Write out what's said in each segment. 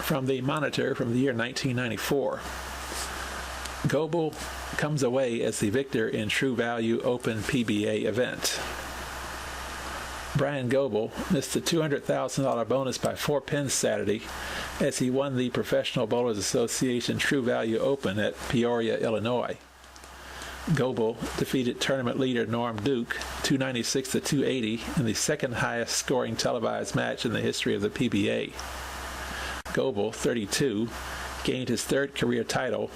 From the Monitor from the year 1994. Goebel comes away as the victor in True Value Open PBA event. Bryan Goebel missed the $200,000 bonus by 4 pins Saturday as he won the Professional Bowlers Association True Value Open at Peoria, Illinois. Goebel defeated tournament leader Norm Duke 296 to 280 in the second highest scoring televised match in the history of the PBA. Goebel, 32, gained his third career title,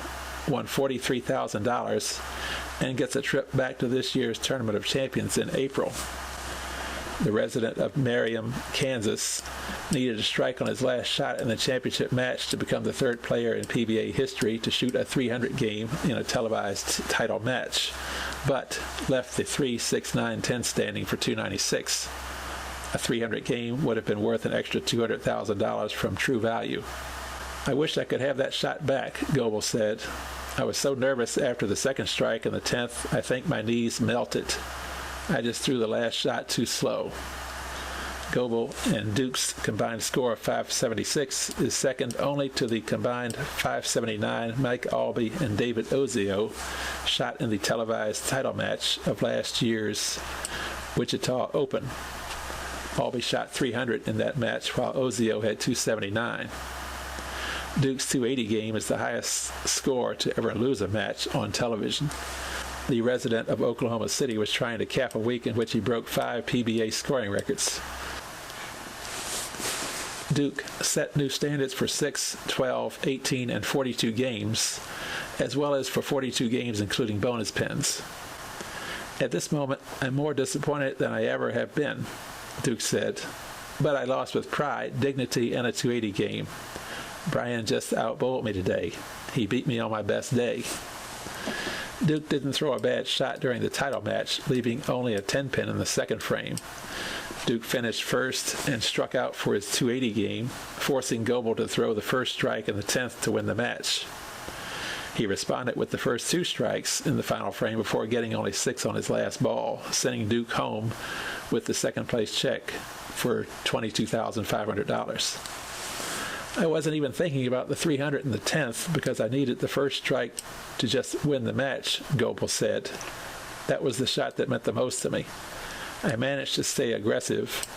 won $43,000, and gets a trip back to this year's Tournament of Champions in April. The resident of Merriam, Kansas, needed a strike on his last shot in the championship match to become the third player in PBA history to shoot a 300 game in a televised title match, but left the 3, 6, 9, 10 standing for 296. A 300 game would have been worth an extra $200,000 from True Value. "I wish I could have that shot back," Goebel said. "I was so nervous after the second strike in the 10th, I think my knees melted. I just threw the last shot too slow." Goebel and Duke's combined score of 576 is second only to the combined 579 Mike Albee and David Ozio shot in the televised title match of last year's Wichita Open. Albee shot 300 in that match while Ozio had 279. Duke's 280 game is the highest score to ever lose a match on television. The resident of Oklahoma City was trying to cap a week in which he broke 5 PBA scoring records. Duke set new standards for 6, 12, 18, and 42 games, as well as for 42 games including bonus pins. "At this moment, I'm more disappointed than I ever have been," Duke said, "but I lost with pride, dignity, and a 280 game. Bryan just outbowled me today. He beat me on my best day." Duke didn't throw a bad shot during the title match, leaving only a 10-pin in the second frame. Duke finished first and struck out for his 280 game, forcing Goebel to throw the first strike in the 10th to win the match. He responded with the first 2 strikes in the final frame before getting only 6 on his last ball, sending Duke home with the second-place check for $22,500. "I wasn't even thinking about the 300 in the 10th because I needed the first strike to just win the match," Goebel said. "That was the shot that meant the most to me. I managed to stay aggressive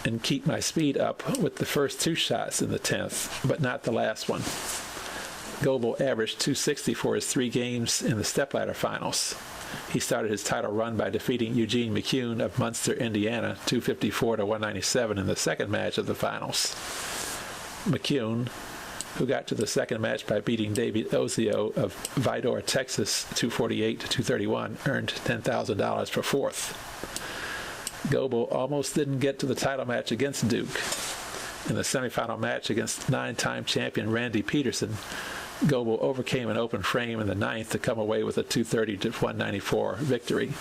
and keep my speed up with the first 2 shots in the 10th, but not the last one." Goebel averaged 260 for his 3 games in the stepladder finals. He started his title run by defeating Eugene McCune of Munster, Indiana, 254 to 197 in the second match of the finals. McCune, who got to the second match by beating David Ozio of Vidor, Texas, 248 to 231, earned $10,000 for 4th. Goebel almost didn't get to the title match against Duke. In the semifinal match against 9-time champion Randy Peterson, Goebel overcame an open frame in the 9th to come away with a 230 to 194 victory.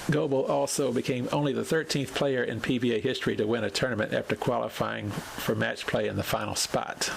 Goebel also became only the 13th player in PBA history to win a tournament after qualifying for match play in the final spot.